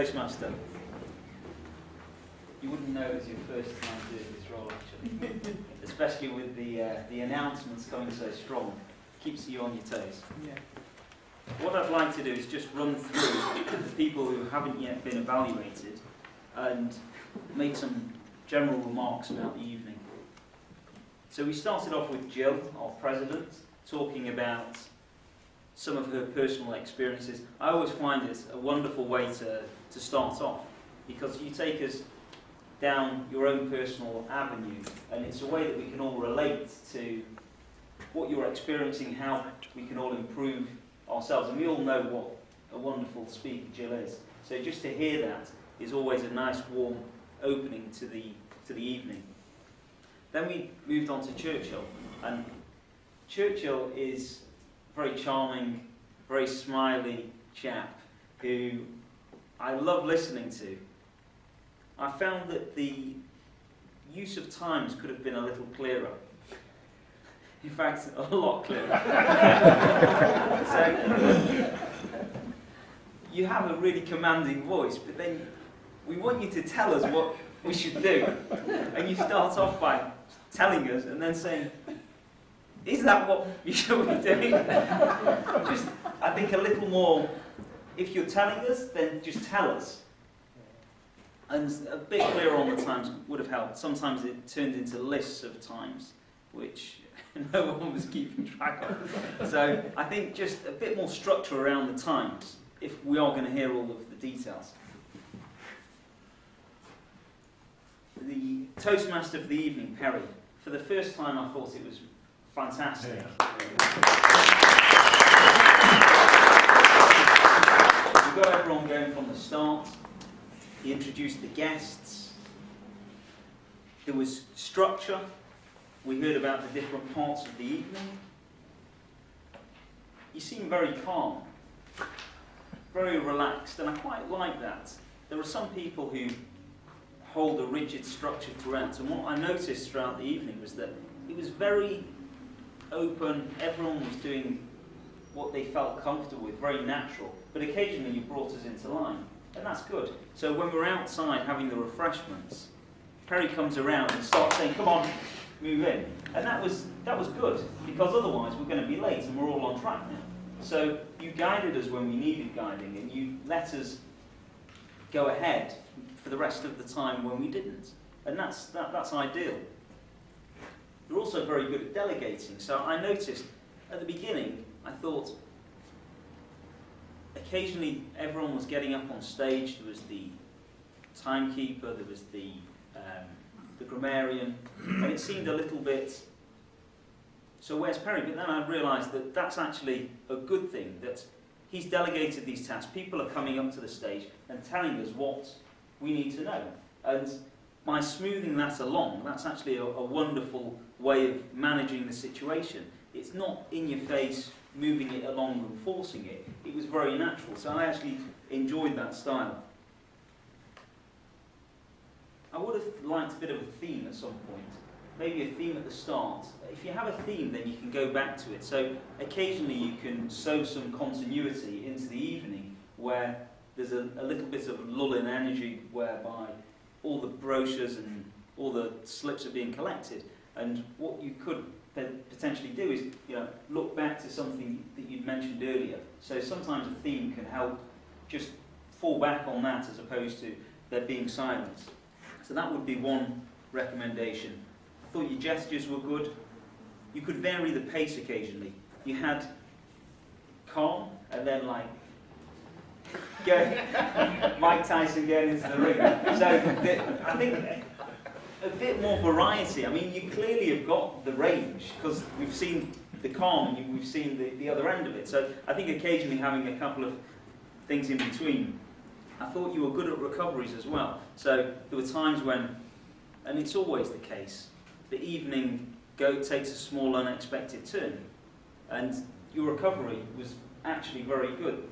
Toastmaster. You wouldn't know it was your first time doing this role, actually. Especially with the announcements coming so strong. Keeps you on your toes. Yeah. What I'd like to do is just run through the people who haven't yet been evaluated and make some general remarks about the evening. So we started off with Jill, our president, talking about some of her personal experiences. I always find it a wonderful way to start off, because you take us down your own personal avenue, and it's a way that we can all relate to what you're experiencing, how we can all improve ourselves. And we all know what a wonderful speaker Jill is. So just to hear that is always a nice warm opening to the evening. Then we moved on to Churchill, and Churchill is a very charming, very smiley chap who I love listening to. I found that the use of times could have been a little clearer. In fact, a lot clearer. So, you have a really commanding voice, but then we want you to tell us what we should do. And you start off by telling us and then saying, is that what you should be doing? Just, I think a little more, if you're telling us, then just tell us. And a bit clearer on the times would have helped. Sometimes it turned into lists of times, which no one was keeping track of. So I think just a bit more structure around the times, if we are going to hear all of the details. The Toastmaster for the evening, Perry. For the first time I thought it was fantastic. We got everyone going from the start. He introduced the guests. There was structure. We heard about the different parts of the evening. You seem very calm, very relaxed, and I quite like that. There are some people who hold a rigid structure throughout, and what I noticed throughout the evening was that it was very open. Everyone was doing what they felt comfortable with, very natural, but occasionally you brought us into line, and that's good. So when we're outside having the refreshments, Perry comes around and starts saying, come on, move in. And that was good, because otherwise we're going to be late and we're all on track now. So you guided us when we needed guiding, and you let us go ahead for the rest of the time when we didn't. And that's ideal. You're also very good at delegating. So I noticed at the beginning, I thought occasionally everyone was getting up on stage. There was the timekeeper, there was the grammarian, and it seemed a little bit, so where's Perry? But then I realised that that's actually a good thing, that he's delegated these tasks. People are coming up to the stage and telling us what we need to know. And by smoothing that along, that's actually a wonderful way of managing the situation. It's not in your face, moving it along and forcing it. It was very natural. So I actually enjoyed that style. I would have liked a bit of a theme at some point. Maybe a theme at the start. If you have a theme, then you can go back to it. So occasionally you can sow some continuity into the evening where there's a little bit of lull in energy, whereby all the brochures and all the slips are being collected. And what you could potentially do is, look back to something that you'd mentioned earlier. So sometimes a theme can help just fall back on that as opposed to there being silence. So that would be one recommendation. I thought your gestures were good. You could vary the pace occasionally. You had calm, and then go Mike Tyson going into the ring. So I think a bit more variety. I mean, you clearly have got the range, because we've seen the calm and we've seen the other end of it. So I think occasionally having a couple of things in between. I thought you were good at recoveries as well. So there were times when, and it's always the case, the evening takes a small unexpected turn, and your recovery was actually very good.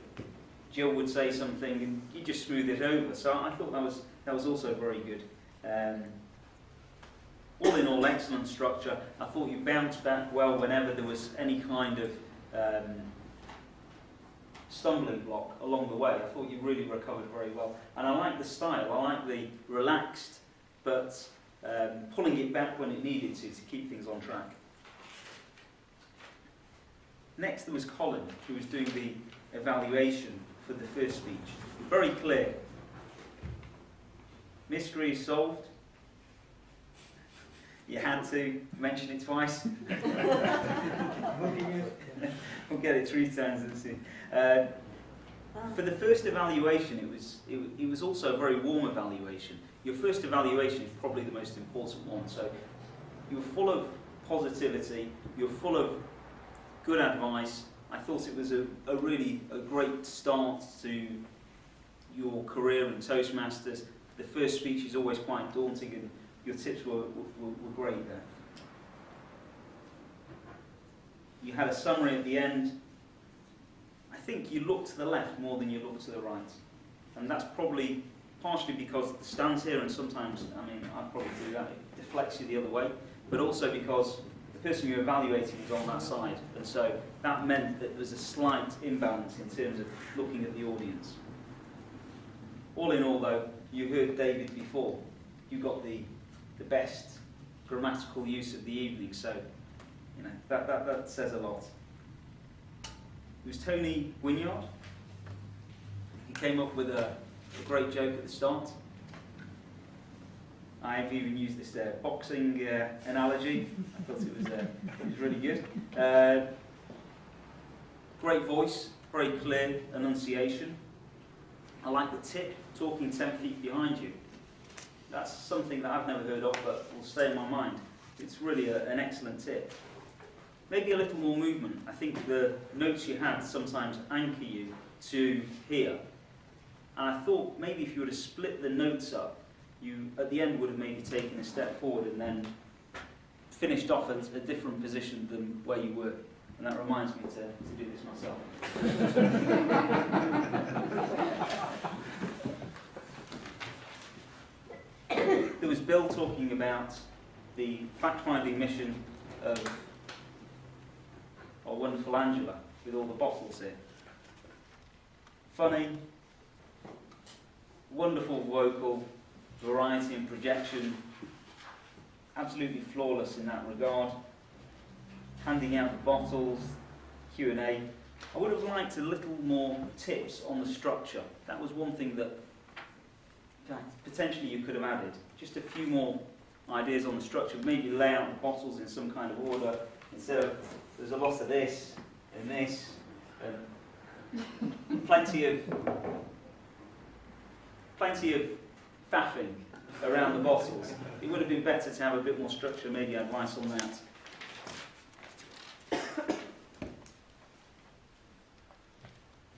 Jill would say something and you just smooth it over. So I thought that was also very good. All in all, excellent structure. I thought you bounced back well whenever there was any kind of stumbling block along the way. I thought you really recovered very well. And I like the style. I like the relaxed, but pulling it back when it needed to keep things on track. Next there was Colin, who was doing the evaluation for the first speech. Very clear. Mystery is solved. You had to mention it twice. We'll get it 3 times and see. For the first evaluation, it was also a very warm evaluation. Your first evaluation is probably the most important one. So you're full of positivity. You're full of good advice. I thought it was a really great start to your career in Toastmasters. The first speech is always quite daunting, and your tips were great there. You had a summary at the end. I think you looked to the left more than you looked to the right. And that's probably partially because the stand's here, and sometimes, I mean, I probably do that, it deflects you the other way, but also because the person you're evaluating is on that side. And so that meant that there was a slight imbalance in terms of looking at the audience. All in all, though, you heard David before. You got the best grammatical use of the evening, so you know that says a lot. It was Tony Wynyard. He came up with a great joke at the start. I've even used this boxing analogy. I thought it was really good. Great voice, very clear enunciation. I like the tip, talking 10 feet behind you. That's something that I've never heard of, but will stay in my mind. It's really an excellent tip. Maybe a little more movement. I think the notes you had sometimes anchor you to here. And I thought maybe if you were to split the notes up, you at the end would have maybe taken a step forward and then finished off at a different position than where you were. And that reminds me to do this myself. There was Bill talking about the fact-finding mission of our wonderful Angela with all the bottles here. Funny, wonderful vocal, variety and projection, absolutely flawless in that regard. Handing out the bottles, Q&A. I would have liked a little more tips on the structure. That was one thing that potentially you could have added. Just a few more ideas on the structure. Maybe lay out the bottles in some kind of order instead of there's a lot of this and this and plenty of faffing around the bottles. It would have been better to have a bit more structure, maybe advice on that.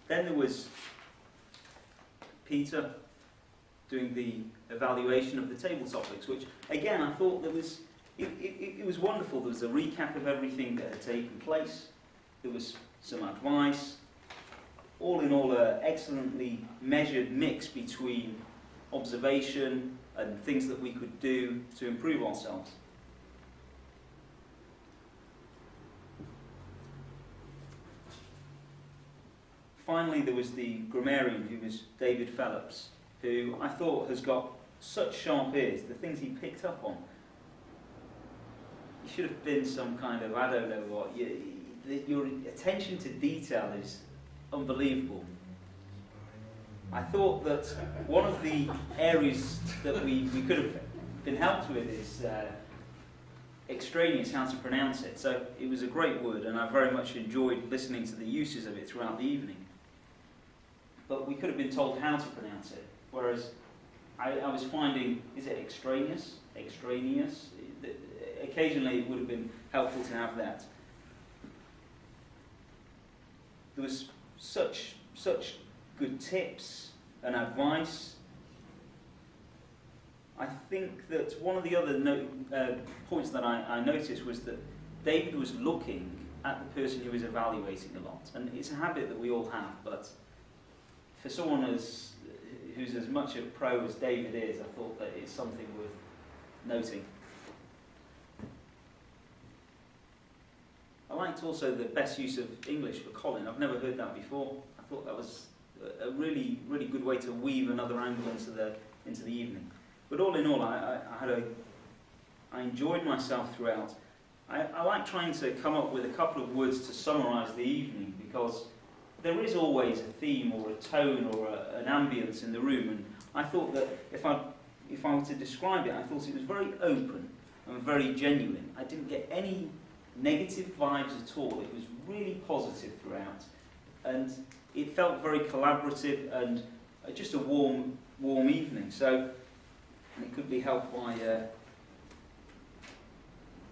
Then there was Peter doing the evaluation of the table topics, which again I thought there was it was wonderful. There was a recap of everything that had taken place. There was some advice. All in all, an excellently measured mix between observation and things that we could do to improve ourselves. Finally, there was the grammarian, who was David Phelps, who I thought has got such sharp ears. The things he picked up on. You should have been some kind of, I don't know what, your attention to detail is unbelievable. I thought that one of the areas that we could have been helped with is extraneous, how to pronounce it. So it was a great word, and I very much enjoyed listening to the uses of it throughout the evening. But we could have been told how to pronounce it, whereas I was finding, is it extraneous? Extraneous? Occasionally it would have been helpful to have that. There was such good tips and advice. I think that one of the other points that I noticed was that David was looking at the person who was evaluating a lot. And it's a habit that we all have, but for someone who's as much a pro as David is, I thought that it's something worth noting. I liked also the best use of English for Colin. I've never heard that before. I thought that was a really, really good way to weave another angle into the evening. But all in all, I enjoyed myself throughout. I like trying to come up with a couple of words to summarise the evening, because there is always a theme or a tone or an ambience in the room, and I thought that if I were to describe it, I thought it was very open and very genuine. I didn't get any negative vibes at all. It was really positive throughout, and it felt very collaborative and just a warm evening. So it could be helped by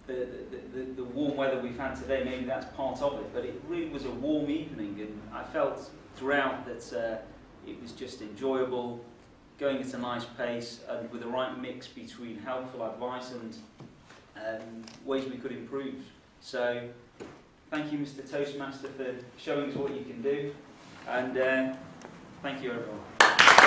the warm weather we've had today. Maybe that's part of it, but it really was a warm evening, and I felt throughout that it was just enjoyable, going at a nice pace, and with the right mix between helpful advice and ways we could improve. So thank you, Mr. Toastmaster, for showing us what you can do, and thank you, everyone.